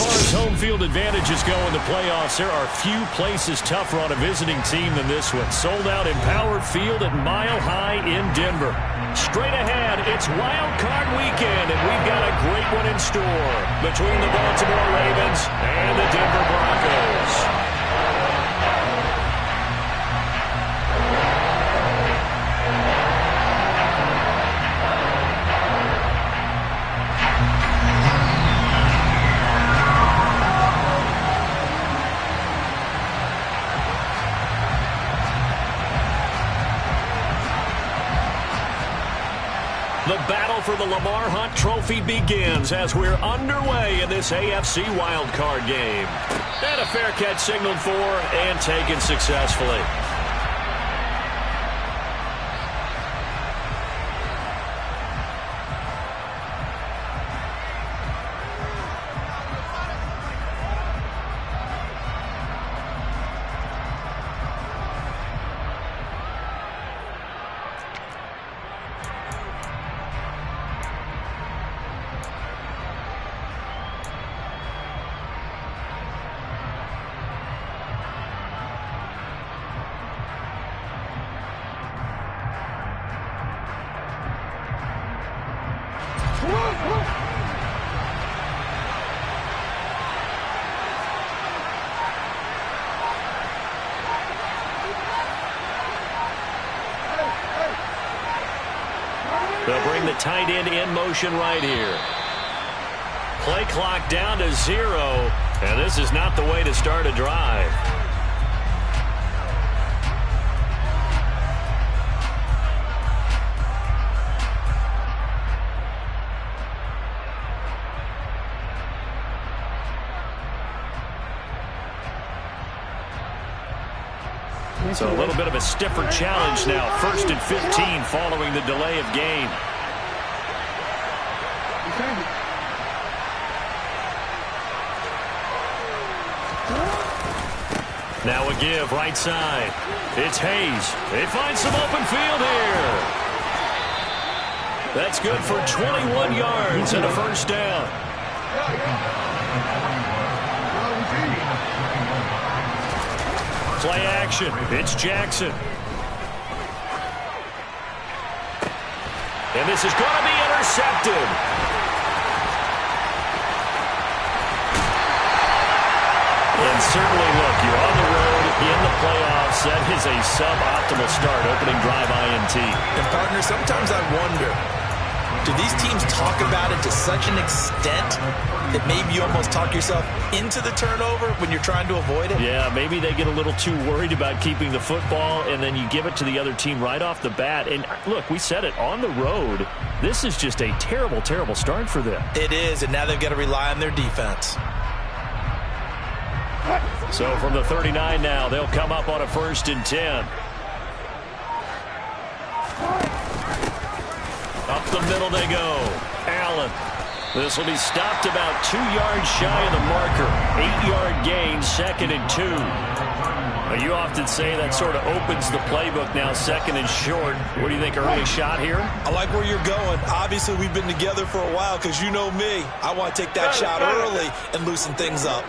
far as home field advantages go in the playoffs, there are few places tougher on a visiting team than this one. Sold out Empower Field at Mile High in Denver. Straight ahead, it's Wild Card Weekend, and we've got a great one in store between the Baltimore Ravens and the Denver Broncos. The battle for the Lamar Hunt Trophy begins as we're underway in this AFC wildcard game. And a fair catch signaled for and taken successfully. They'll bring the tight end in motion right here. Play clock down to 0, and this is not the way to start a drive. So a little bit of a stiffer challenge now. 1st and 15 following the delay of game. Now a give right side. It's Hayes. They find some open field here. That's good for 21 yards and a first down. Play action. It's Jackson. And this is going to be intercepted. And certainly, look, you're on the road in the playoffs. That is a suboptimal start, opening drive INT. And, partner, sometimes I wonder, do these teams talk about it to such an extent that maybe you almost talk yourself into the turnover when you're trying to avoid it? Yeah, maybe they get a little too worried about keeping the football, and then you give it to the other team right off the bat. And, look, we said it, on the road, this is just a terrible, terrible start for them. It is, and now they've got to rely on their defense. So from the 39 now, they'll come up on a 1st and 10. Up the middle they go. Allen. This will be stopped about 2 yards shy of the marker. 8-yard gain, 2nd and 2. Now, you often say that sort of opens the playbook now, 2nd and short. What do you think, early shot here? I like where you're going. Obviously, we've been together for a while because you know me. I want to take that shot early and loosen things up.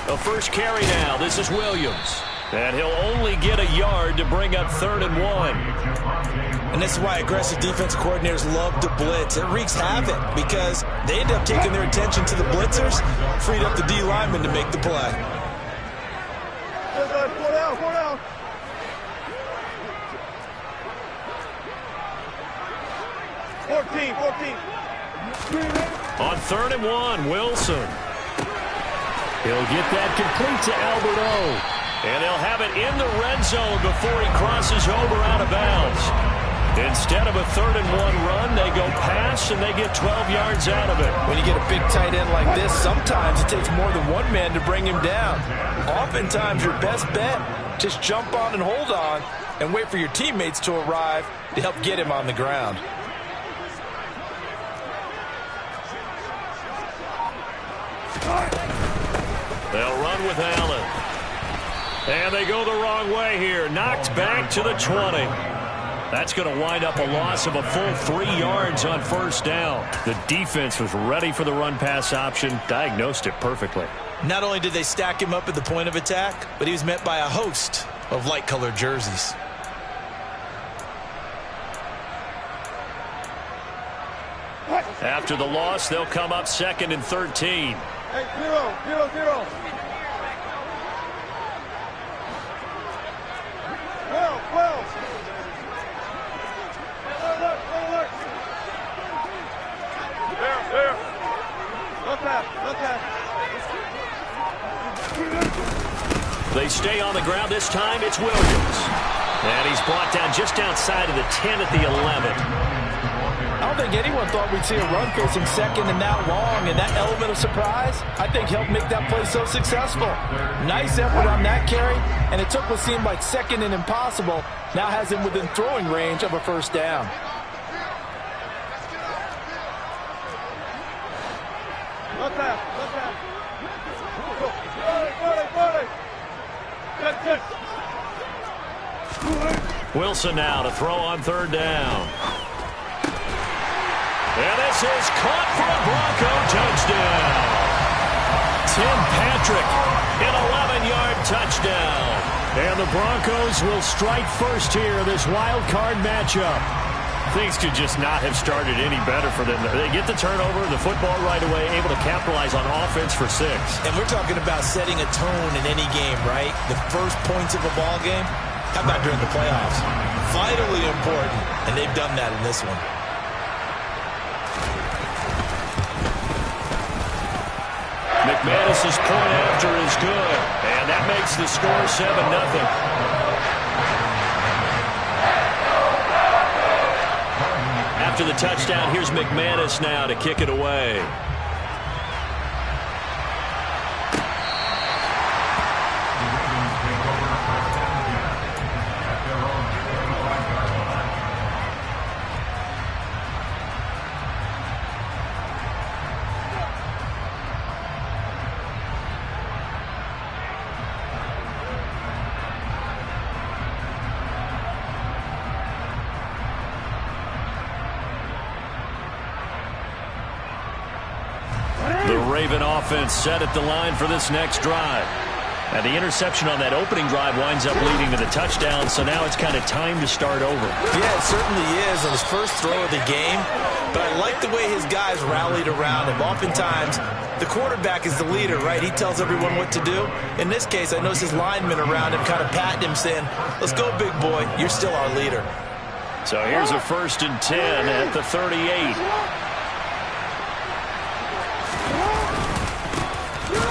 The first carry now. This is Williams. And he'll only get a yard to bring up 3rd and 1. And this is why aggressive defense coordinators love to blitz. It wreaks havoc because they end up taking their attention to the blitzers, freed up the D lineman to make the play. Pull down. On 3rd and 1, Wilson. He'll get that complete to Albert O. And they'll have it in the red zone before he crosses over out of bounds. Instead of a 3rd and 1 run, they go pass, and they get 12 yards out of it. When you get a big tight end like this, sometimes it takes more than one man to bring him down. Oftentimes, your best bet, just jump on and hold on and wait for your teammates to arrive to help get him on the ground. They'll run with Allen. And they go the wrong way here. Knocked back to the 20. That's going to wind up a loss of a full 3 yards on first down. The defense was ready for the run-pass option, diagnosed it perfectly. Not only did they stack him up at the point of attack, but he was met by a host of light-colored jerseys. After the loss, they'll come up 2nd and 13. Hey, 0-0-0. Well. Look. There. Look that. They stay on the ground. This time it's Williams. And he's brought down just outside of the 10 at the 11. I don't think anyone thought we'd see a run facing second and that long, and that element of surprise, I think, helped make that play so successful. Nice effort on that carry, and it took what seemed like second and impossible, now has him within throwing range of a first down. Look that. Wilson now to throw on 3rd down. And this is caught for a Bronco touchdown. Tim Patrick, an 11-yard touchdown. And the Broncos will strike first here in this wild card matchup. Things could just not have started any better for them. They get the turnover, the football right away, able to capitalize on offense for 6. And we're talking about setting a tone in any game, right? The first points of a ball game. How about during the playoffs? Vitally important, and they've done that in this one. McManus's point after is good, and that makes the score 7-0. After the touchdown, here's McManus now to kick it away. Raven offense set at the line for this next drive. And the interception on that opening drive winds up leading to the touchdown, so now it's kind of time to start over. Yeah, it certainly is on his first throw of the game, but I like the way his guys rallied around him. Oftentimes, the quarterback is the leader, right? He tells everyone what to do. In this case, I noticed his linemen around him kind of patting him, saying, "Let's go, big boy. You're still our leader." So here's a 1st and 10 at the 38.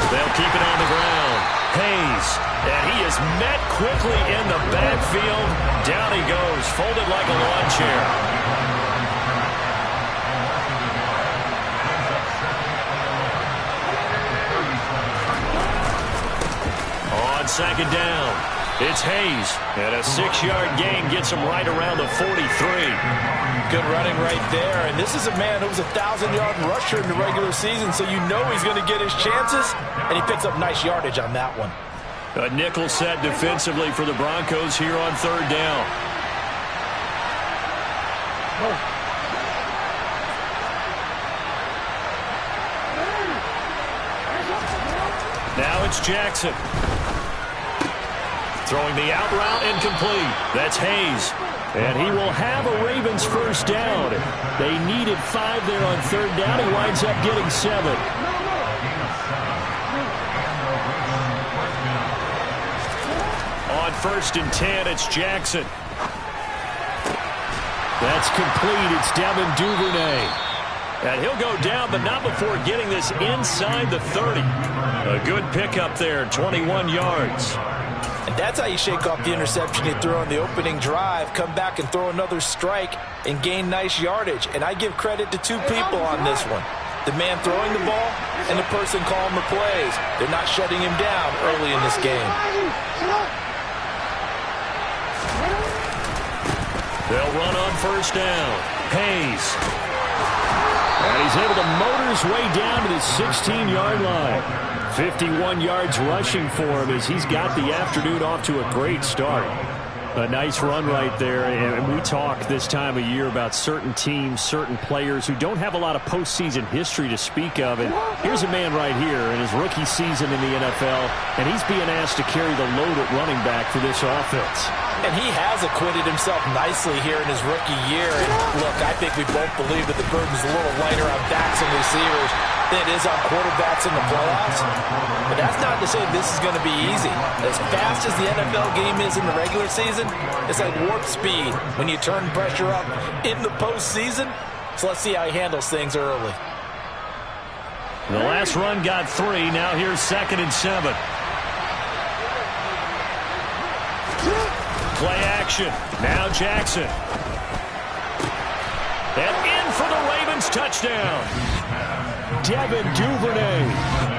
They'll keep it on the ground. Hayes, and he is met quickly in the backfield. Down he goes, folded like a lawn chair. On 2nd down, it's Hayes, and a 6-yard gain gets him right around the 43. Good running right there, and this is a man who was a 1,000-yard rusher in the regular season, so you know he's going to get his chances, and he picks up nice yardage on that one. A nickel set defensively for the Broncos here on 3rd down. Now it's Jackson. Throwing the out route incomplete. That's Hayes. And he will have a Ravens first down. They needed 5 there on 3rd down. He winds up getting 7. On 1st and 10, it's Jackson. That's complete. It's Devin Duvernay. And he'll go down, but not before getting this inside the 30. A good pickup there, 21 yards. And that's how you shake off the interception you threw on the opening drive, come back and throw another strike and gain nice yardage. And I give credit to 2 people on this one. The man throwing the ball and the person calling the plays. They're not shutting him down early in this game. They'll run on 1st down. Hayes. And he's able to motor his way down to the 16-yard line. 51 yards rushing for him as he's got the afternoon off to a great start. A nice run right there, and we talk this time of year about certain teams, certain players who don't have a lot of postseason history to speak of. And here's a man right here in his rookie season in the NFL, and he's being asked to carry the load at running back for this offense. And he has acquitted himself nicely here in his rookie year. And look, I think we both believe that the burden's a little lighter on backs and receivers than it is on quarterbacks in the playoffs. But that's not to say this is going to be easy. As fast as the NFL game is in the regular season, it's like warp speed when you turn pressure up in the postseason. So let's see how he handles things early. The last run got 3. Now here's 2nd and 7. Play action. Now Jackson. And in for the Ravens touchdown. Devin Duvernay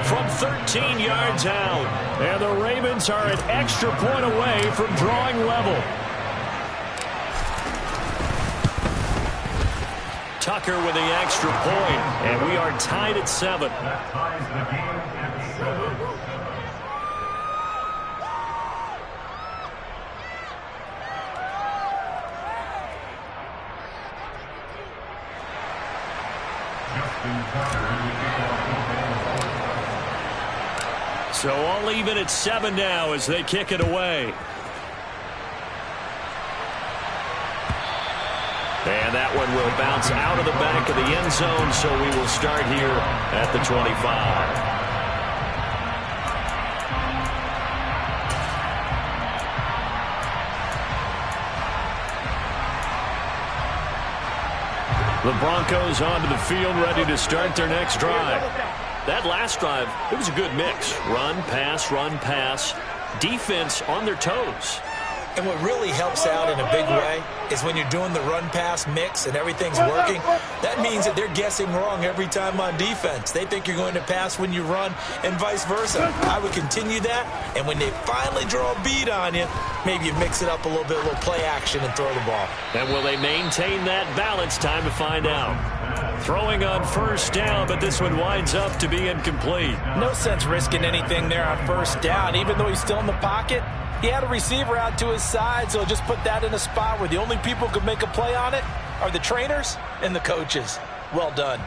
from 13 yards out. And the Ravens are an extra point away from drawing level. Tucker with the extra point, and we are tied at 7. So all even at 7 now as they kick it away. And that one will bounce out of the back of the end zone, so we will start here at the 25. The Broncos onto the field, ready to start their next drive. That last drive, it was a good mix. Run, pass, defense on their toes. And what really helps out in a big way is when you're doing the run-pass mix and everything's working, that means that they're guessing wrong every time on defense. They think you're going to pass when you run and vice versa. I would continue that, and when they finally draw a beat on you, maybe you mix it up a little bit, a little play action and throw the ball. And will they maintain that balance? Time to find out. Throwing on first down, but this one winds up to be incomplete. No sense risking anything there on first down, even though he's still in the pocket. He had a receiver out to his side, so just put that in a spot where the only people who could make a play on it are the trainers and the coaches. Well done.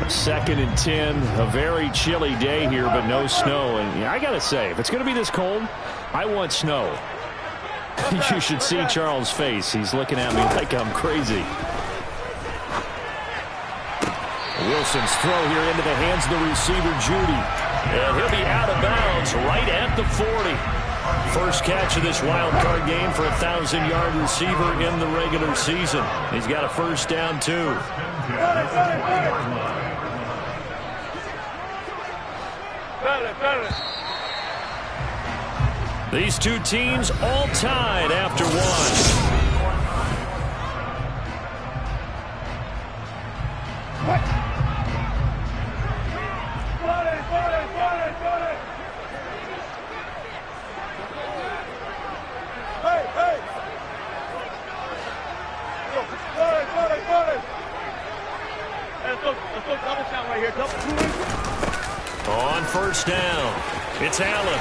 2nd and 10, a very chilly day here, but no snow. And I got to say, if it's going to be this cold, I want snow. You should see Charles' face. He's looking at me like I'm crazy. Wilson's throw here into the hands of the receiver, Judy. And he'll be out of bounds right at the 40. First catch of this wild card game for a 1,000-yard receiver in the regular season. He's got a first down, too. These two teams all tied after one. On first down, it's Allen.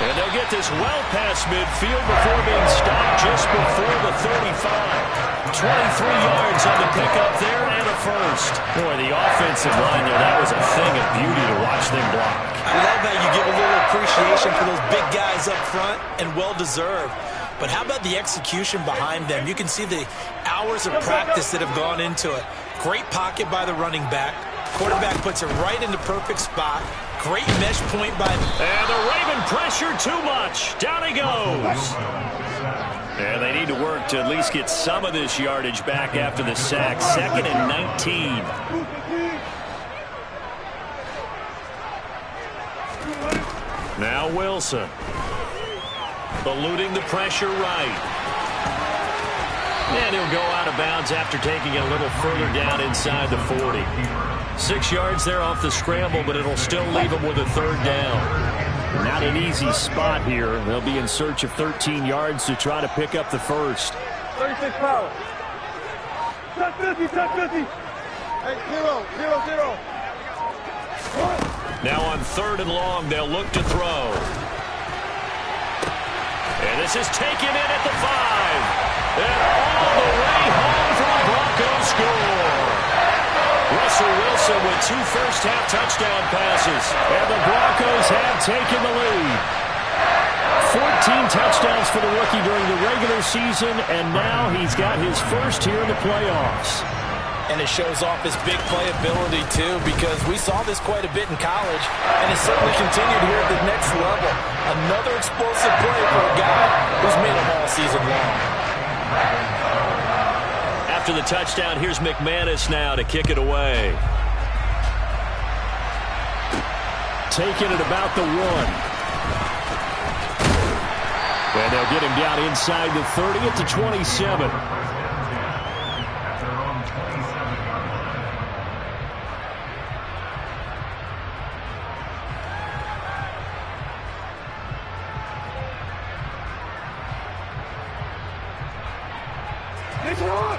And they'll get this well past midfield before being stopped just before the 35. 23 yards on the pickup there and a first. Boy, the offensive line there, that was a thing of beauty to watch them block. I love how you give a little appreciation for those big guys up front, and well-deserved. But how about the execution behind them? You can see the hours of practice that have gone into it. Great pocket by the running back. Quarterback puts it right in the perfect spot. Great mesh point by... And the Raven pressure too much. Down he goes. And they need to work to at least get some of this yardage back after the sack. 2nd and 19. Now Wilson. Eluding the pressure right. And he'll go out of bounds after taking it a little further down inside the 40. 6 yards there off the scramble, but it'll still leave him with a third down. Not an easy spot here. They'll be in search of 13 yards to try to pick up the first. 36 power. Touch 50, touch 50. Hey, 0. Now on 3rd and long, they'll look to throw. And this is taken in at the 5. And all the way home for the Broncos score. Russell Wilson with 2 first-half touchdown passes. And the Broncos have taken the lead. 14 touchdowns for the rookie during the regular season, and now he's got his first here in the playoffs. And it shows off his big playability, too, because we saw this quite a bit in college, and it certainly continued here at the next level. Another explosive play for a guy who's made them all season long. After the touchdown, here's McManus now to kick it away. Taking it about the 1. And they'll get him down inside the 30 at the 27.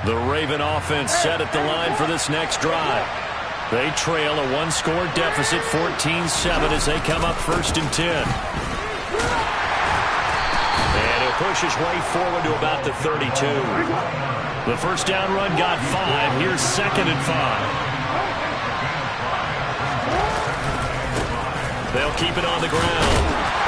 The Raven offense set at the line for this next drive. They trail a 1-score deficit, 14-7, as they come up 1st and 10. Push his way forward to about the 32. The first down run got 5. Here's 2nd and 5. They'll keep it on the ground.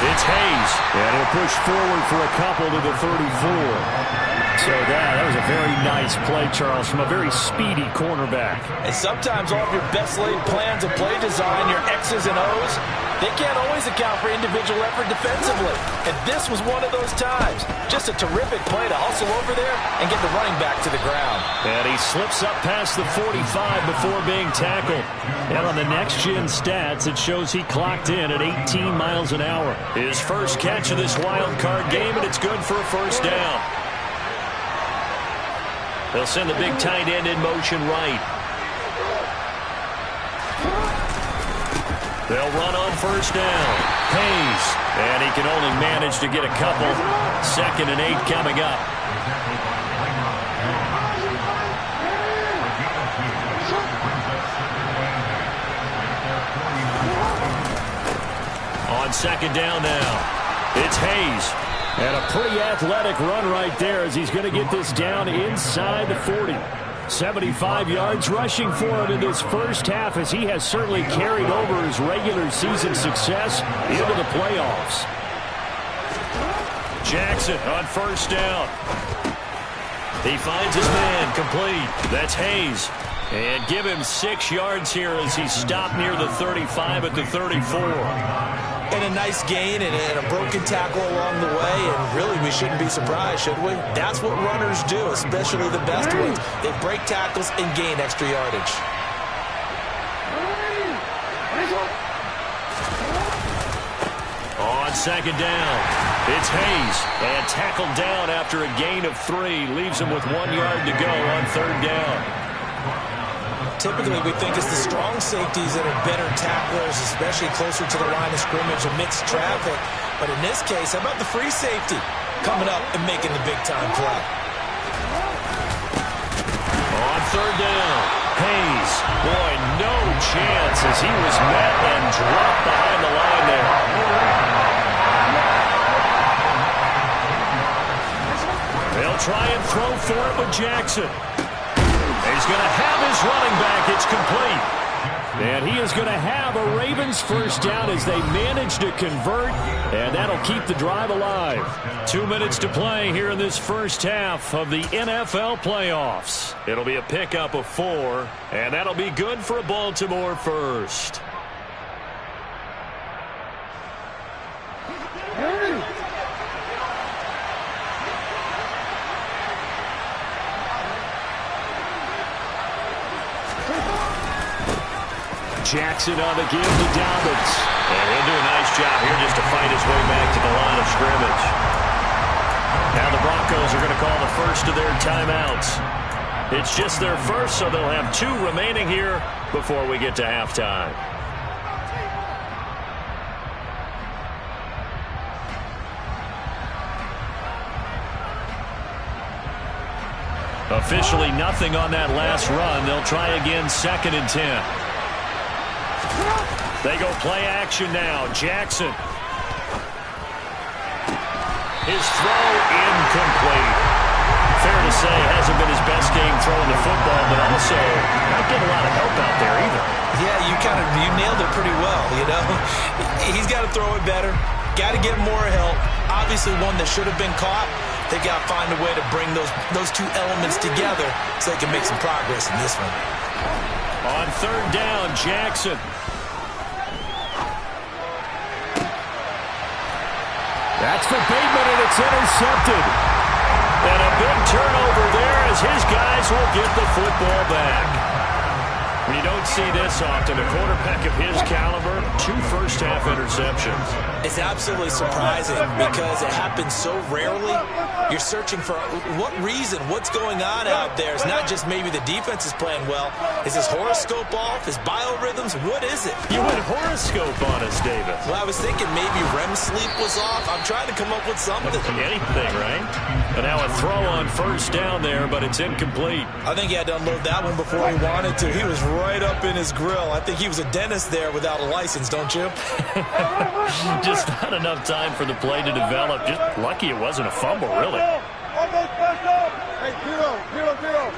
It's Hayes. And he'll push forward for a couple to the 34. So that was a very nice play, Charles, from a very speedy cornerback. And sometimes all of your best laid plans of play design, your X's and O's, they can't always account for individual effort defensively. And this was one of those times. Just a terrific play to hustle over there and get the running back to the ground. And he slips up past the 45 before being tackled. And on the next-gen stats, it shows he clocked in at 18 miles an hour. His first catch of this wild card game, and it's good for a first down. They'll send the big tight end in motion right. They'll run on first down. Hayes. And he can only manage to get a couple. 2nd and 8 coming up. On 2nd down now. It's Hayes. And a pretty athletic run right there as he's going to get this down inside the 40. 75 yards rushing for him in this first half as he has certainly carried over his regular season success into the playoffs. Jackson on first down. He finds his man complete. That's Hayes. And give him 6 yards here as he's stopped near the 35 at the 34. And a nice gain and a broken tackle along the way, and really we shouldn't be surprised, should we? That's what runners do, especially the best ones. They break tackles and gain extra yardage. On 2nd down, it's Hayes, and tackled down after a gain of 3. Leaves him with 1 yard to go on 3rd down. Typically, we think it's the strong safeties that are better tacklers, especially closer to the line of scrimmage amidst traffic. But in this case, how about the free safety coming up and making the big-time play? On 3rd down, Hayes. Boy, no chance as he was met and dropped behind the line there. They'll try and throw for it with Jackson. He's going to have his running back. It's complete. And he is going to have a Ravens first down as they manage to convert, and that'll keep the drive alive. 2 minutes to play here in this first half of the NFL playoffs. It'll be a pickup of 4, and that'll be good for a Baltimore first. Jackson on the give to Dobbins. And he'll do a nice job here just to fight his way back to the line of scrimmage. Now the Broncos are going to call the first of their timeouts. It's just their first, so they'll have 2 remaining here before we get to halftime. Officially nothing on that last run. They'll try again 2nd and 10. They go play action now. Jackson. His throw incomplete. Fair to say, hasn't been his best game throwing the football, but also not getting a lot of help out there either. Yeah, you nailed it pretty well, you know. He's got to throw it better. Got to get more help. Obviously one that should have been caught. They got to find a way to bring those two elements together so they can make some progress in this one. On third down, Jackson. That's for Bateman, and it's intercepted. And a big turnover there as his guys will get the football back. You don't see this often. A quarterback of his caliber, 2 first-half interceptions. It's absolutely surprising because it happens so rarely. You're searching for what reason, what's going on out there. It's not just maybe the defense is playing well. Is his horoscope off? His biorhythms? What is it? You went horoscope on us, David. Well, I was thinking maybe REM sleep was off. I'm trying to come up with something. Anything, right? And now a throw on first down there, but it's incomplete. I think he had to unload that one before he wanted to. He was right up in his grill. I think he was a dentist there without a license, don't you? Just not enough time for the play to develop. Just lucky it wasn't a fumble, really. Almost passed up. Hey, 0-0-0.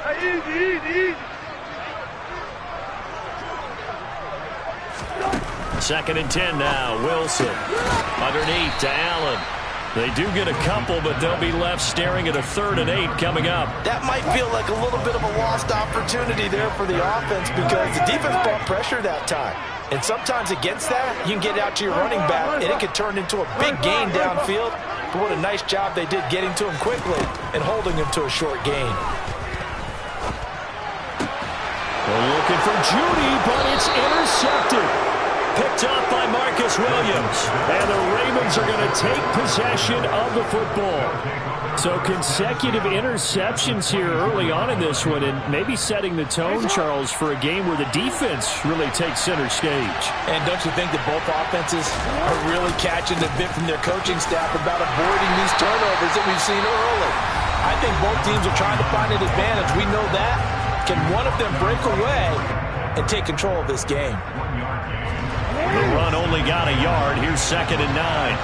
Hey, easy. Second and 10 now. Wilson underneath to Allen. They do get a couple, but they'll be left staring at a 3rd and 8 coming up. That might feel like a little bit of a lost opportunity there for the offense because the defense brought pressure that time. And sometimes against that, you can get out to your running back, and it could turn into a big gain downfield. But what a nice job they did getting to him quickly and holding him to a short gain. They're looking for Judy, but it's intercepted. Picked up by Marcus Williams. And the Ravens are going to take possession of the football. So consecutive interceptions here early on in this one, and maybe setting the tone, Charles, for a game where the defense really takes center stage. And don't you think that both offenses are really catching the bit from their coaching staff about avoiding these turnovers that we've seen early? I think both teams are trying to find an advantage. We know that. Can one of them break away and take control of this game? The run only got a yard. Here's 2nd and 9.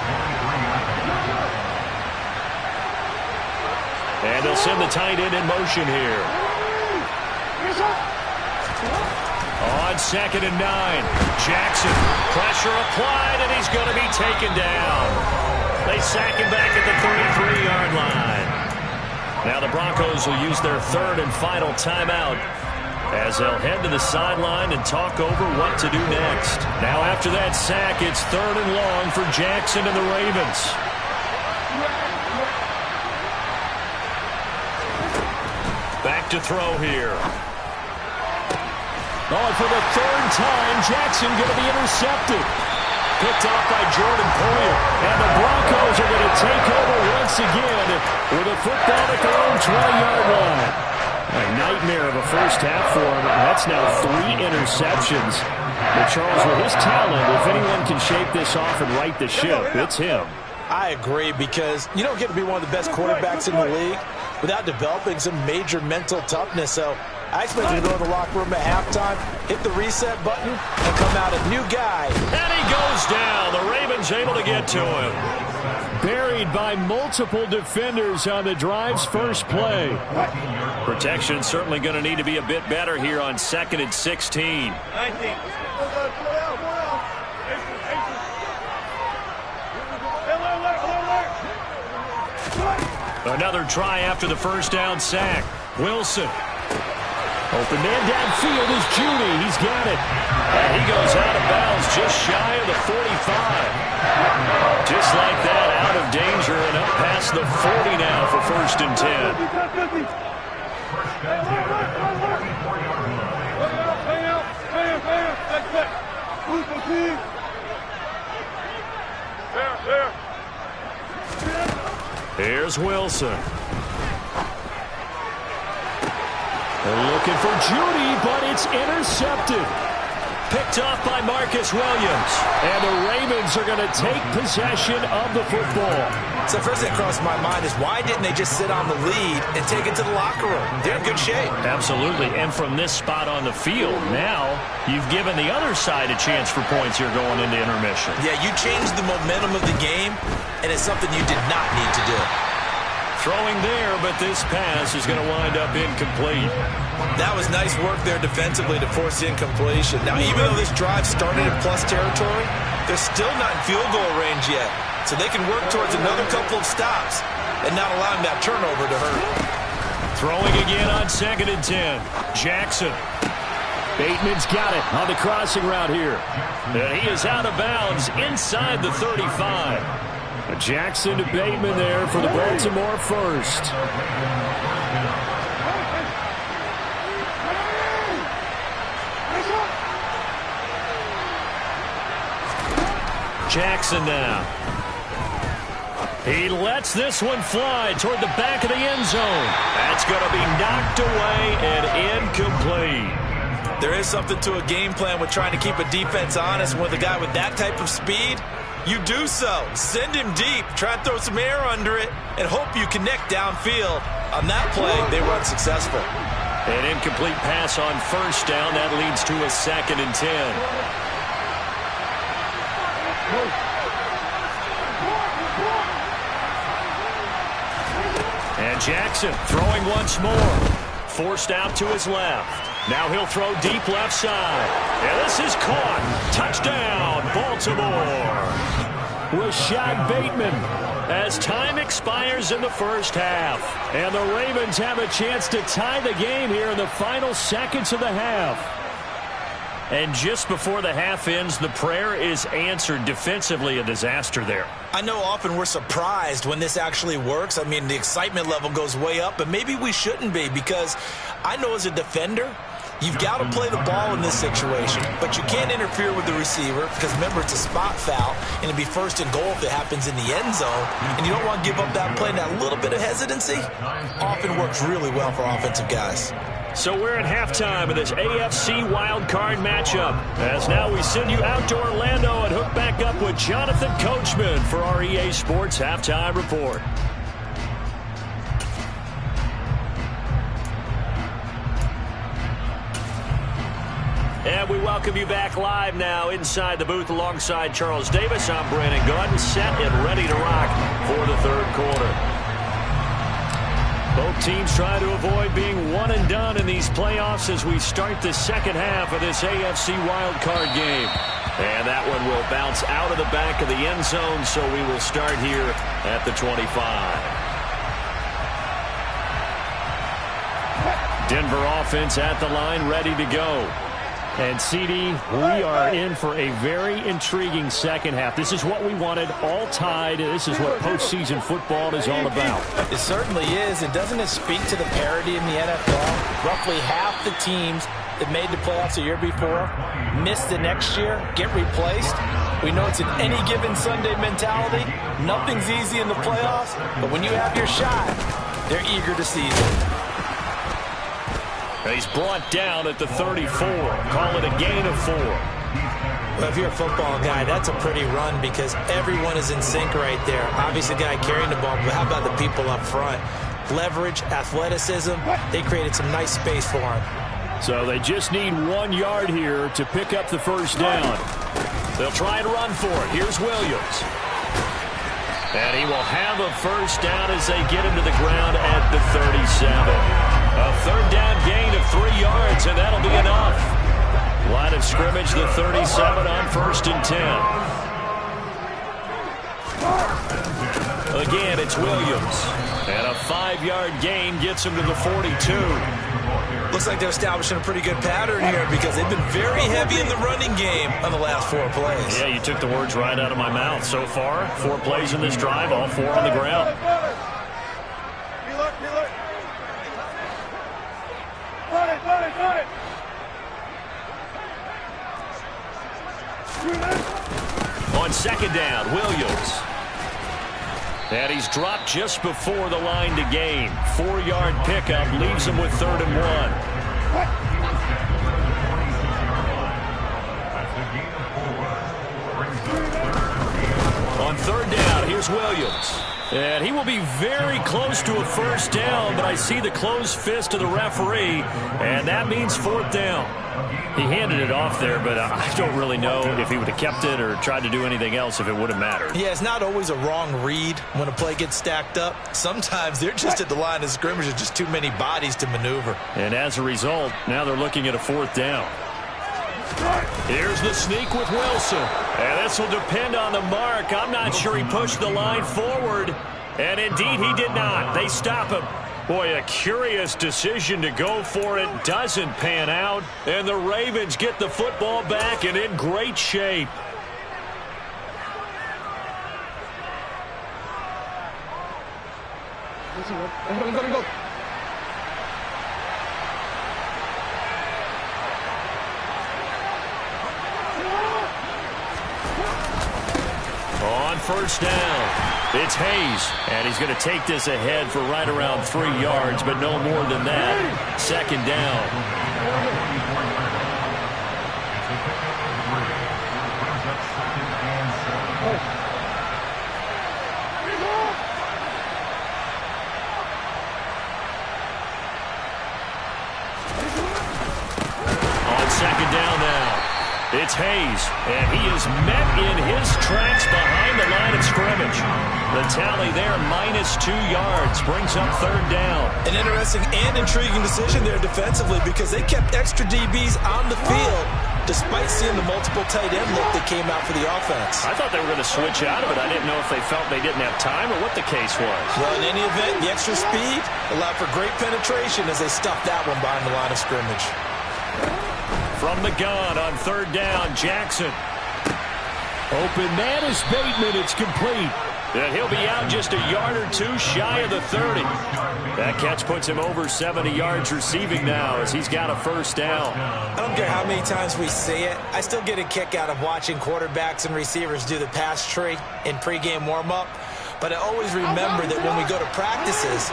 And they'll send the tight end in motion here. On 2nd and 9. Jackson. Pressure applied, and he's going to be taken down. They sack him back at the 33-yard line. Now the Broncos will use their 3rd and final timeout as they'll head to the sideline and talk over what to do next. Now after that sack, it's 3rd and long for Jackson and the Ravens. Back to throw here. Oh, for the 3rd time, Jackson going to be intercepted. Picked off by Jordan Poyer. And the Broncos are going to take over once again with a football at their own 20-yard line. A nightmare of a first half for him. That's now 3 interceptions. But Charles, with his talent, if anyone can shape this off and right the ship, it's him. I agree, because you don't get to be one of the best quarterbacks in the league without developing some major mental toughness. So I expect him to go in the locker room at halftime, hit the reset button, and come out a new guy. And he goes down. The Ravens able to get to him. Buried by multiple defenders on the drive's first play. Protection certainly going to need to be a bit better here on 2nd and 16. 19. Another try after the first down sack. Wilson. Open man downfield is Judy. He's got it. And he goes out of bounds just shy of the 45. Just like that, out of danger and up past the 40 now for 1st and 10. Here's Wilson. They're looking for Judy, but it's intercepted. Picked off by Marcus Williams. And the Ravens are going to take possession of the football. So first thing that crossed my mind is why didn't they just sit on the lead and take it to the locker room? They're in good shape. Absolutely. And from this spot on the field, now you've given the other side a chance for points here going into intermission. Yeah, you changed the momentum of the game, and it's something you did not need to do. Throwing there, but this pass is going to wind up incomplete. That was nice work there defensively to force the incompletion. Now, even though this drive started in plus territory, they're still not in field goal range yet. So they can work towards another couple of stops and not allowing that turnover to hurt. Throwing again on 2nd and 10. Jackson. Bateman's got it on the crossing route here. And he is out of bounds inside the 35. Jackson to Bateman there for the Baltimore first. Jackson now. He lets this one fly toward the back of the end zone. That's going to be knocked away and incomplete. There is something to a game plan with trying to keep a defense honest. With a guy with that type of speed, you do so. Send him deep. Try and throw some air under it and hope you connect downfield. On that play, they were unsuccessful. An incomplete pass on first down. That leads to a 2nd and 10. And Jackson throwing once more. Forced out to his left. Now he'll throw deep left side. And this is caught. Touchdown, Baltimore. Rashad Bateman as time expires in the first half. And the Ravens have a chance to tie the game here in the final seconds of the half. And just before the half ends, the prayer is answered. Defensively, a disaster there. I know often we're surprised when this actually works. I mean, the excitement level goes way up, but maybe we shouldn't be, because I know as a defender, you've got to play the ball in this situation, but you can't interfere with the receiver because, remember, it's a spot foul, and it'd be 1st and goal if it happens in the end zone, and you don't want to give up that play. And that little bit of hesitancy often works really well for offensive guys. So we're at halftime of this AFC wildcard matchup, as now we send you out to Orlando and hook back up with Jonathan Coachman for our EA Sports Halftime Report. And we welcome you back live now inside the booth alongside Charles Davis. I'm Brandon Gaudin, set and ready to rock for the 3rd quarter. Both teams try to avoid being one and done in these playoffs as we start the second half of this AFC wildcard game. And that one will bounce out of the back of the end zone, so we will start here at the 25. Denver offense at the line, ready to go. And, CD, we are in for a very intriguing second half. This is what we wanted, all tied. This is what postseason football is all about. It certainly is. And doesn't it speak to the parity in the NFL? Roughly half the teams that made the playoffs the year before miss the next year, get replaced. We know it's an any given Sunday mentality. Nothing's easy in the playoffs, but when you have your shot, they're eager to seize it. He's brought down at the 34. Call it a gain of 4. Well, if you're a football guy, that's a pretty run because everyone is in sync right there. Obviously, the guy carrying the ball, but how about the people up front? Leverage, athleticism, they created some nice space for him. So they just need 1 yard here to pick up the first down. They'll try and run for it. Here's Williams. And he will have a first down as they get him to the ground at the 37. A 3rd down gain of 3 yards, and that'll be enough. Line of scrimmage, the 37 on 1st and 10. Again, it's Williams. And a 5-yard gain gets him to the 42. Looks like they're establishing a pretty good pattern here because they've been very heavy in the running game on the last 4 plays. Yeah, you took the words right out of my mouth. So far, 4 plays in this drive, all 4 on the ground. On 2nd down, Williams. And he's dropped just before the line to gain. 4-yard pickup leaves him with 3rd and 1. On 3rd down, here's Williams. And he will be very close to a first down, but I see the closed fist of the referee, and that means fourth down. He handed it off there, but I don't really know if he would have kept it or tried to do anything else if it would have mattered. Yeah, it's not always a wrong read when a play gets stacked up. Sometimes they're just at the line of scrimmage. There's just too many bodies to maneuver. And as a result, now they're looking at a fourth down. Here's the sneak with Wilson. And this will depend on the mark. I'm not sure he pushed the line forward. And indeed, he did not. They stop him. Boy, a curious decision to go for it. Doesn't pan out. And the Ravens get the football back and in great shape. Go. On first down, it's Hayes, and he's going to take this ahead for right around 3 yards, but no more than that. Second down. On second down now. It's Hayes, and he is met in his tracks behind the line of scrimmage. The tally there, -2 yards, brings up third down. An interesting and intriguing decision there defensively because they kept extra DBs on the field despite seeing the multiple tight end look that came out for the offense. I thought they were going to switch out of it. I didn't know if they felt they didn't have time or what the case was. Well, in any event, the extra speed allowed for great penetration as they stuffed that one behind the line of scrimmage. From the gun on third down, Jackson. Open man is Bateman. It's complete. And he'll be out just a yard or two shy of the 30. That catch puts him over 70 yards receiving now as he's got a first down. I don't care how many times we see it. I still get a kick out of watching quarterbacks and receivers do the pass tree in pregame warm-up. But I always remember that when we go to practices,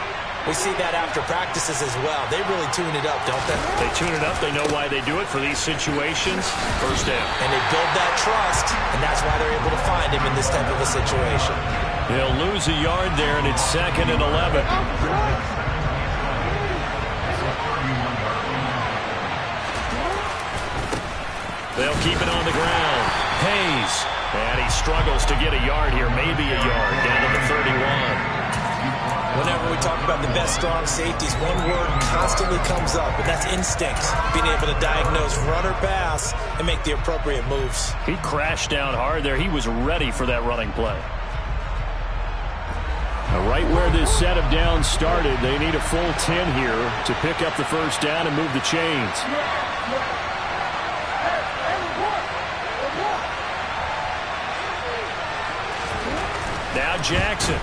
we see that after practices as well. They really tune it up, don't they? They tune it up. They know why they do it for these situations. First down. And they build that trust, and that's why they're able to find him in this type of a situation. He'll lose a yard there, and it's 2nd and 11. They'll keep it on the ground. Hayes. And he struggles to get a yard here, maybe a yard, down to the 31. Whenever we talk about the best strong safeties, one word constantly comes up, and that's instinct. Being able to diagnose run or pass and make the appropriate moves. He crashed down hard there. He was ready for that running play. Now, right where this set of downs started, they need a full 10 here to pick up the first down and move the chains. Now Jackson.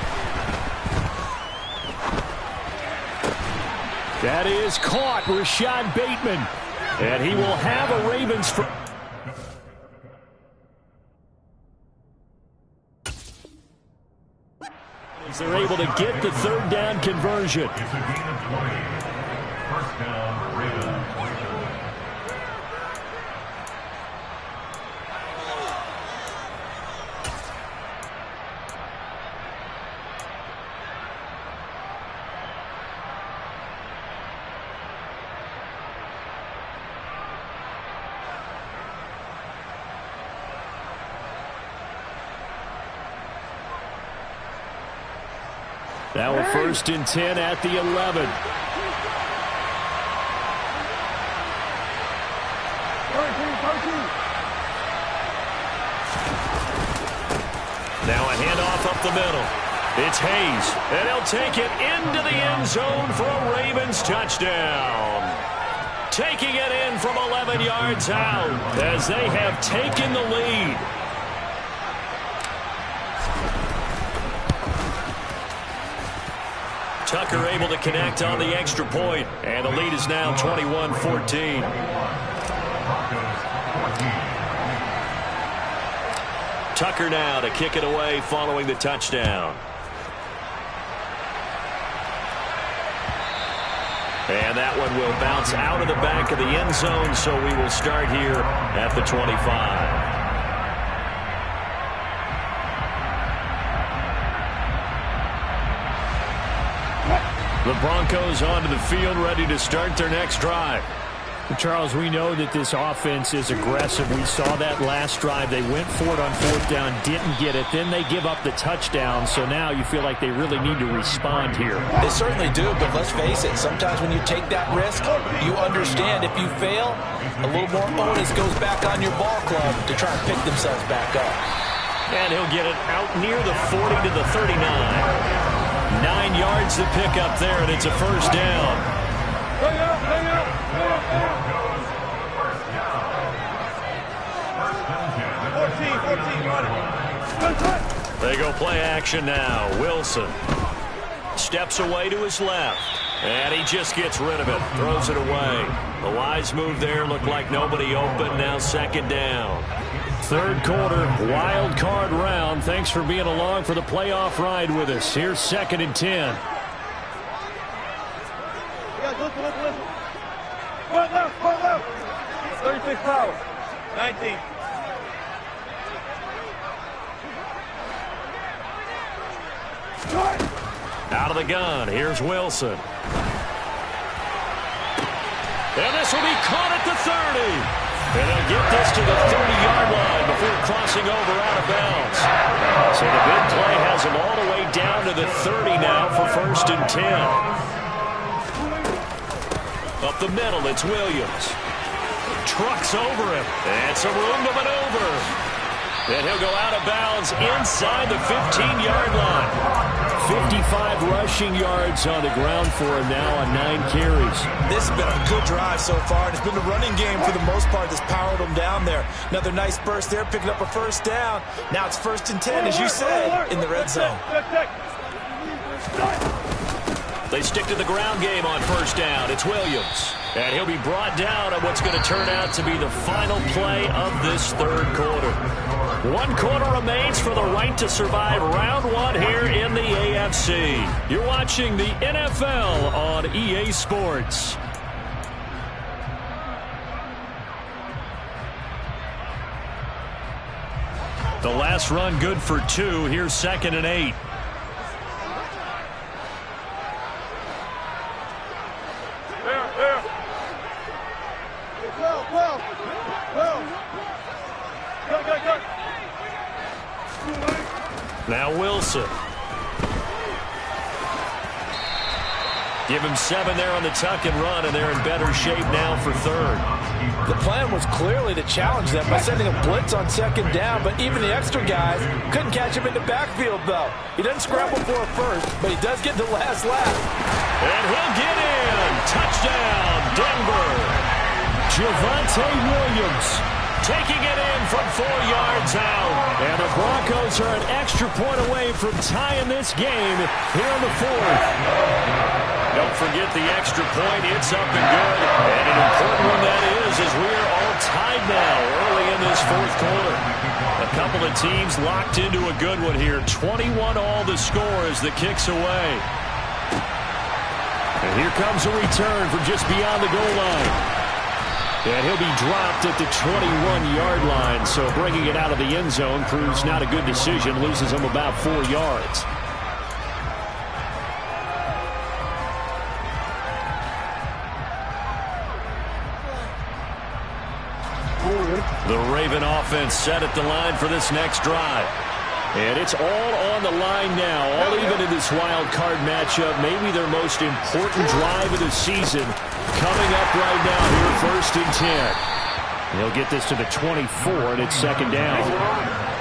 That is caught, Rashad Bateman. And he will have a Ravens. They're able to get the third down conversion. It's a gain of 20. First down, Ravens. Now a 1st and 10 at the 11. Now a handoff up the middle. It's Hayes, and he'll take it into the end zone for a Ravens touchdown. Taking it in from 11 yards out as they have taken the lead. Tucker able to connect on the extra point, and the lead is now 21-14. Tucker now to kick it away following the touchdown. And that one will bounce out of the back of the end zone, so we will start here at the 25. The Broncos onto the field, ready to start their next drive. Charles, we know that this offense is aggressive. We saw that last drive. They went for it on fourth down, didn't get it. Then they give up the touchdown. So now you feel like they really need to respond here. They certainly do, but let's face it. Sometimes when you take that risk, you understand if you fail, a little more onus goes back on your ball club to try and pick themselves back up. And he'll get it out near the 40 to the 39. 9 yards to pick up there, and it's a first down. Hang out, hang out, hang out. 14, run. They go play action now. Wilson steps away to his left, and he just gets rid of it, throws it away. The wise move there, looked like nobody open. Now second down. Third quarter, wild card round. Thanks for being along for the playoff ride with us. Here's 2nd and 10. Yeah, listen. Front left. 36 power. 19. Out of the gun, here's Wilson. And this will be caught at the 30. And they'll get this to the 30-yard line before crossing over out of bounds. So the big play has them all the way down to the 30 now for 1st and 10. Up the middle, it's Williams. Trucks over him. And some room to maneuver. And he'll go out of bounds inside the 15-yard line. 55 rushing yards on the ground for him now on 9 carries. This has been a good drive so far. It's been the running game for the most part that's powered them down there. Another nice burst there, picking up a first down. Now it's 1st and 10, as you said, in the red zone. They stick to the ground game on 1st down. It's Williams. And he'll be brought down on what's going to turn out to be the final play of this 3rd quarter. 1 quarter remains for the right to survive round 1 here in the AFC. You're watching the NFL on EA Sports. The last run good for 2. Here's 2nd and 8. Now Wilson. Give him 7 there on the tuck and run, and they're in better shape now for 3rd. The plan was clearly to challenge them by sending a blitz on 2nd down, but even the extra guys couldn't catch him in the backfield, though. He doesn't scramble for a first, but he does get the last lap. And he'll get in. Touchdown, Denver. Javonte Williams taking it in from 4 yards out. And the Broncos are an extra point away from tying this game here in the 4th. Don't forget the extra point. It's up and good. And an important one that is, as we're all tied now early in this 4th quarter. A couple of teams locked into a good one here. 21 all the score as the kick's away. And here comes a return from just beyond the goal line. And he'll be dropped at the 21-yard line, so bringing it out of the end zone proves not a good decision, loses him about 4 yards. The Raven offense set at the line for this next drive. And it's all on the line now, all even in this wild card matchup. Maybe their most important drive of the season coming up right now here, 1st and 10. He'll get this to the 24, and it's 2nd down.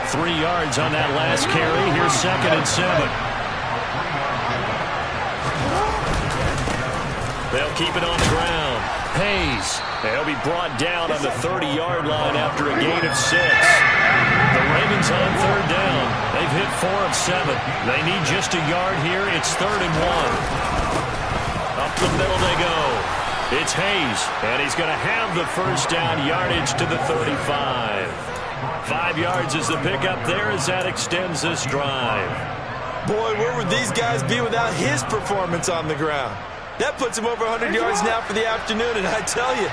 3 yards on that last carry. Here's 2nd and 7. They'll keep it on the ground. Hayes. They'll be brought down on the 30-yard line after a gain of 6. The Ravens on 3rd down. They've hit 4 of 7. They need just a yard here. It's 3rd and 1. Up the middle they go. It's Hayes, and he's going to have the first down, yardage to the 35. 5 yards is the pickup there as that extends this drive. Boy, where would these guys be without his performance on the ground? That puts him over 100 yards now for the afternoon, and I tell you,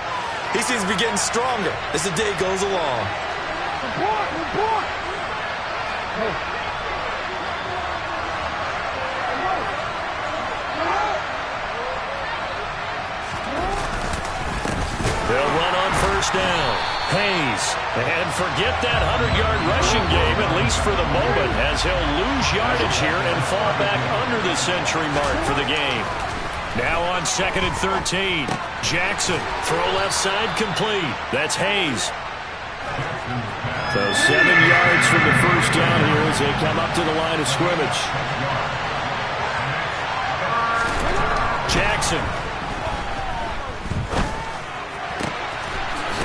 he seems to be getting stronger as the day goes along. first down. Hayes. And forget that 100-yard rushing game, at least for the moment, as he'll lose yardage here and fall back under the century mark for the game. Now on 2nd and 13. Jackson. Throw left side complete. That's Hayes. So 7 yards from the first down here as they come up to the line of scrimmage. Jackson.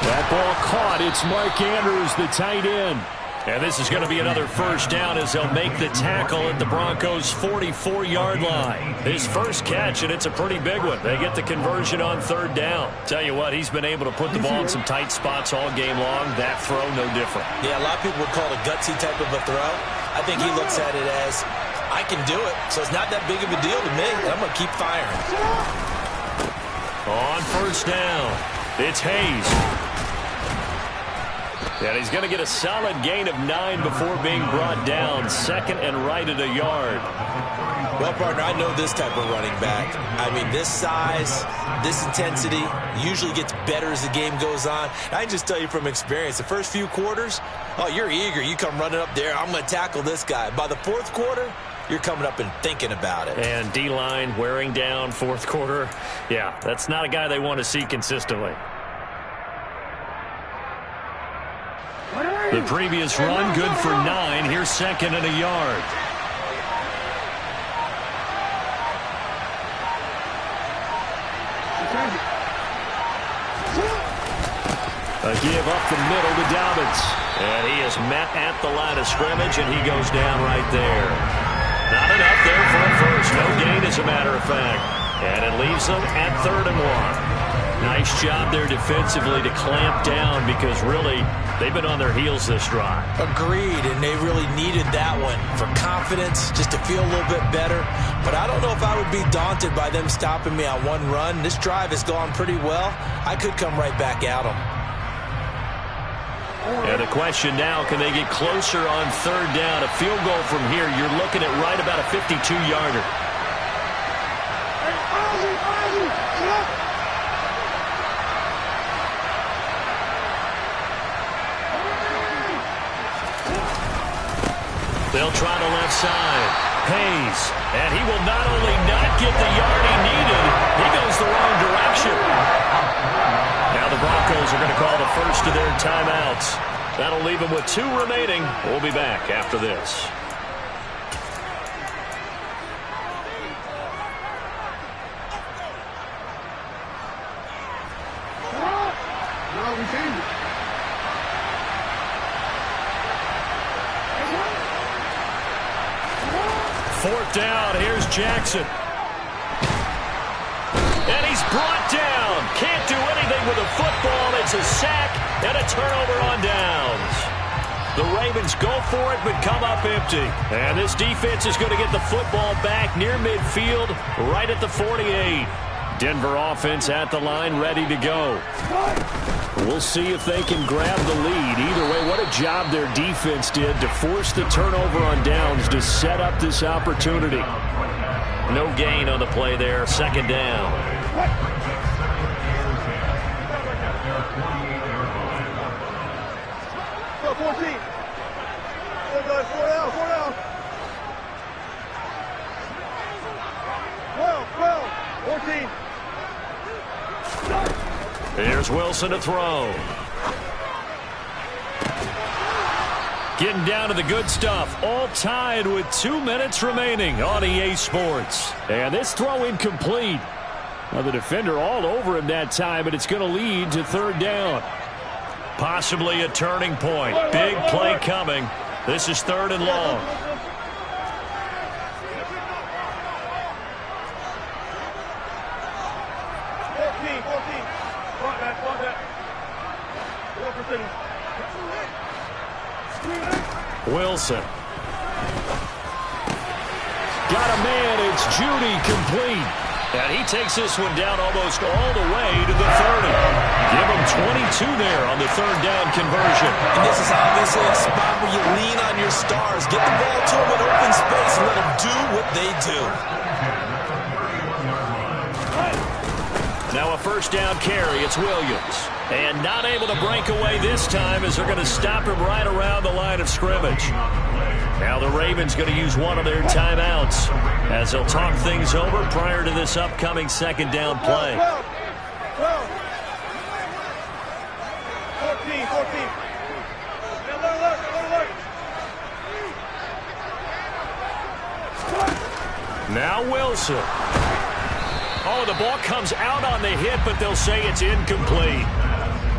That ball caught. It's Mark Andrews, the tight end. And this is going to be another first down as they'll make the tackle at the Broncos' 44-yard line. His first catch, and it's a pretty big one. They get the conversion on 3rd down. Tell you what, he's been able to put the ball in some tight spots all game long. That throw, no different. Yeah, a lot of people would call it a gutsy type of a throw. I think he looks at it as, I can do it, so it's not that big of a deal to me. I'm going to keep firing. On first down, it's Hayes. And he's going to get a solid gain of 9 before being brought down. 2nd and right at a yard. Well, partner, I know this type of running back. I mean, this size, this intensity usually gets better as the game goes on. I can just tell you from experience, the first few quarters, oh, you're eager. You come running up there, I'm going to tackle this guy. By the 4th quarter, you're coming up and thinking about it. And D-line wearing down 4th quarter. Yeah, that's not a guy they want to see consistently. The previous run, good for 9. Here's 2nd and a yard. A give up the middle to Dobbins. And he is met at the line of scrimmage, and he goes down right there. Not enough there for a first. No gain, as a matter of fact. And it leaves them at 3rd and 1. Nice job there defensively to clamp down because really they've been on their heels this drive. Agreed, and they really needed that one for confidence, just to feel a little bit better. But I don't know if I would be daunted by them stopping me on one run. This drive has gone pretty well. I could come right back at them. And the question now, can they get closer on 3rd down? A field goal from here, you're looking at right about a 52-yarder. They'll try the left side. Hayes. And he will not only not get the yard he needed, he goes the wrong direction. Now the Broncos are going to call the first of their timeouts. That'll leave them with 2 remaining. We'll be back after this. Fourth down, here's Jackson. And he's brought down. Can't do anything with the football. It's a sack and a turnover on downs. The Ravens go for it but come up empty. And this defense is going to get the football back near midfield, right at the 48. Denver offense at the line, ready to go. We'll see if they can grab the lead. Either way, what a job their defense did to force the turnover on downs to set up this opportunity. No gain on the play there. 2nd down. Go, 14. Go, guys, 4 down, 4 down. 12, 14. Here's Wilson to throw. Getting down to the good stuff. All tied with 2 minutes remaining on EA Sports. And this throw incomplete. Now the defender all over him that time, but it's going to lead to 3rd down. Possibly a turning point. Big play coming. This is 3rd and long. 14. Front back. Wilson. Got a man. It's Judy complete. And he takes this one down almost all the way to the 30. Give him 22 there on the 3rd down conversion. And this is obviously a spot where you lean on your stars. Get the ball to them in open space and let them do what they do. Now a 1st down carry. It's Williams. And not able to break away this time as they're going to stop him right around the line of scrimmage. Now the Ravens going to use one of their timeouts as they'll talk things over prior to this upcoming second down play. 14. Now Wilson. Oh, the ball comes out on the hit, but they'll say it's incomplete.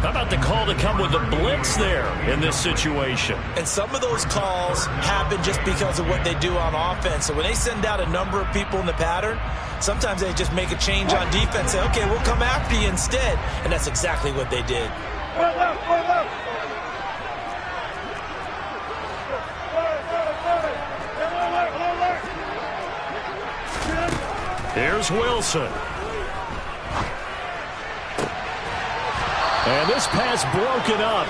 How about the call to come with the blitz there in this situation? And some of those calls happen just because of what they do on offense. So when they send out a number of people in the pattern, sometimes they just make a change on defense. Say, okay, we'll come after you instead. And that's exactly what they did. Here's Wilson. And this pass broken up.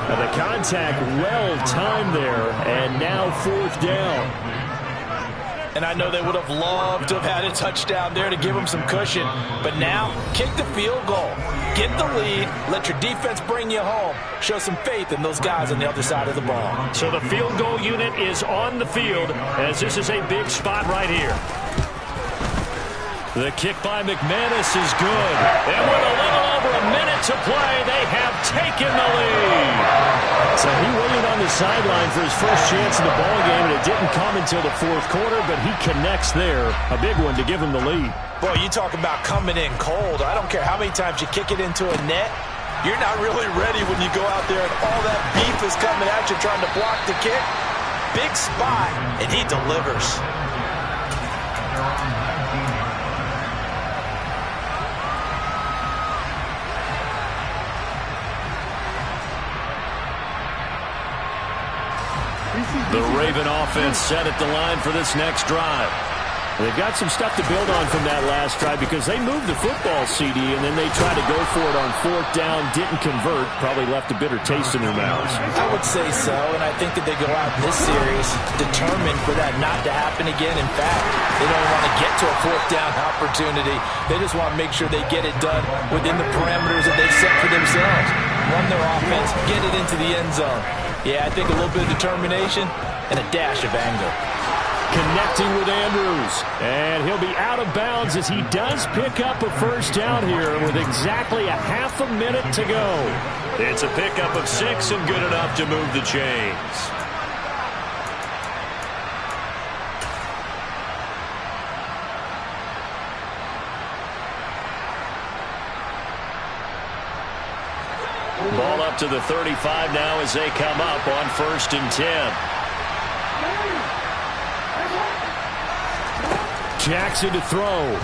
And the contact well timed there. And now fourth down. And I know they would have loved to have had a touchdown there to give them some cushion. But now, kick the field goal. Get the lead. Let your defense bring you home. Show some faith in those guys on the other side of the ball. So the field goal unit is on the field as this is a big spot right here. The kick by McManus is good. And with a little over a minute to play, they have taken the lead. So he waited on the sideline for his first chance in the ballgame, and it didn't come until the fourth quarter, but he connects there. A big one to give him the lead. Boy, you talk about coming in cold. I don't care how many times you kick it into a net. You're not really ready when you go out there and all that beef is coming at you trying to block the kick. Big spot, and he delivers. The Raven offense set at the line for this next drive. They've got some stuff to build on from that last drive because they moved the football, CD, and then they tried to go for it on fourth down, didn't convert, probably left a bitter taste in their mouths. I would say so, and I think that they go out in this series determined for that not to happen again. In fact, they don't want to get to a fourth down opportunity. They just want to make sure they get it done within the parameters that they've set for themselves. Run their offense, get it into the end zone. Yeah, I think a little bit of determination and a dash of anger. Connecting with Andrews. And he'll be out of bounds as he does pick up a first down here with exactly a half a minute to go. It's a pickup of 6 and good enough to move the chains. Ball up to the 35 now as they come up on 1st and 10. Jackson to throw.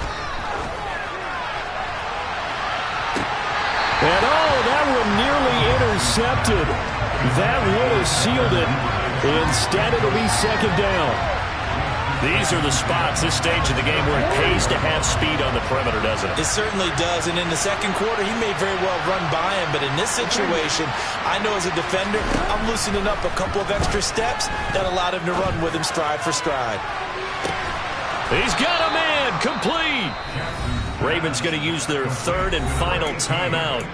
And that one nearly intercepted. That would have sealed it. Instead, it'll be second down. These are the spots, this stage of the game, where it pays to have speed on the perimeter, doesn't it? It certainly does, and in the second quarter, he may very well run by him, but in this situation, I know as a defender, I'm loosening up a couple of extra steps that allowed him to run with him stride for stride. He's got a man, complete. Ravens going to use their third and final timeout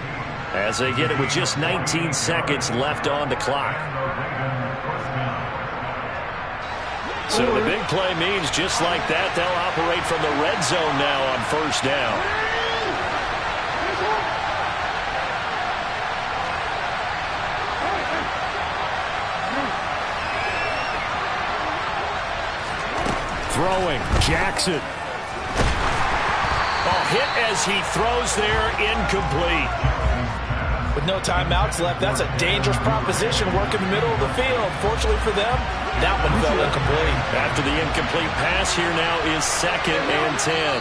as they get it with just 19 seconds left on the clock. So the big play means just like that, they'll operate from the red zone now on first down. Throwing, Jackson. Oh, hit as he throws there, incomplete. With no timeouts left, that's a dangerous proposition, work in the middle of the field. Fortunately for them, that one fell incomplete. After the incomplete pass, here now is 2nd and 10.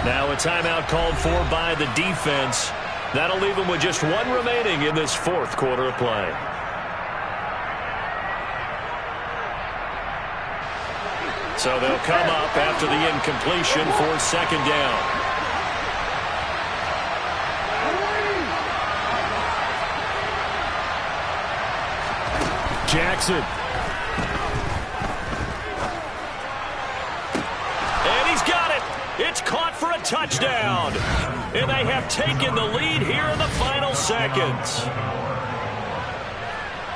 Now a timeout called for by the defense. That'll leave them with just one remaining in this fourth quarter of play. So they'll come up after the incompletion for second down. Jackson. And he's got it. It's caught for a touchdown. And they have taken the lead here in the final seconds.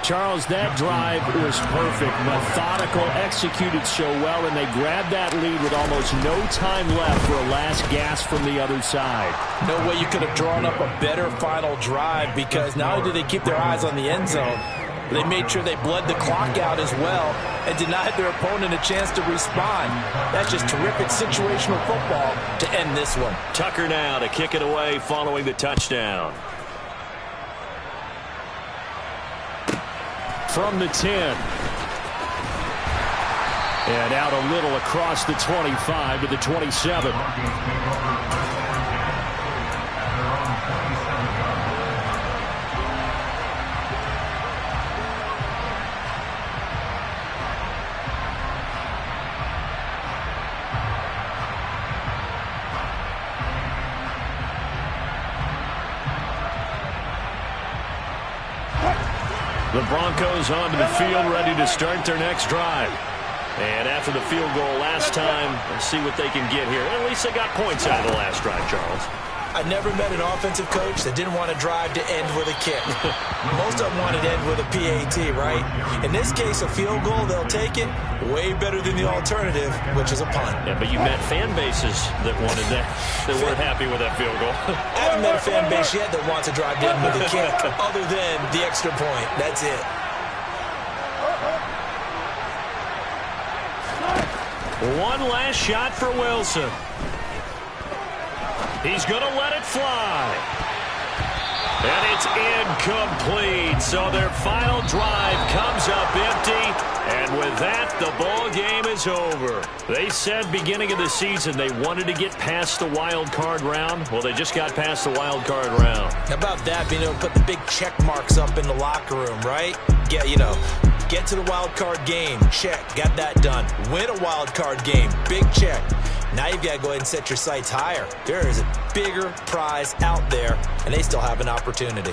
Charles, that drive was perfect, methodical, executed so well, and they grabbed that lead with almost no time left for a last gasp from the other side. No way you could have drawn up a better final drive, because not only did they keep their eyes on the end zone, they made sure they bled the clock out as well and denied their opponent a chance to respond. That's just terrific situational football to end this one. Tucker now to kick it away following the touchdown. From the 10. And out a little across the 25 to the 27. The Broncos onto the field, ready to start their next drive. And after the field goal last time, let's see what they can get here. At least they got points out of the last drive, Charles. I never met an offensive coach that didn't want to drive to end with a kick. Most of them wanted to end with a PAT, right? In this case, a field goal, they'll take it. Way better than the alternative, which is a punt. Yeah, but you met fan bases that wanted that, that weren't happy with that field goal. I haven't met a fan base yet that wants to drive to end with a kick, other than the extra point. That's it. One last shot for Wilson. He's going to let it fly. And it's incomplete. So their final drive comes up empty. And with that, the ball game is over. They said beginning of the season they wanted to get past the wild card round. Well, they just got past the wild card round. How about that, being able to put the big check marks up in the locker room, right? Yeah, get to the wild card game. Check. Got that done. Win a wild card game. Big check. Now you've got to go ahead and set your sights higher. There is a bigger prize out there, and they still have an opportunity.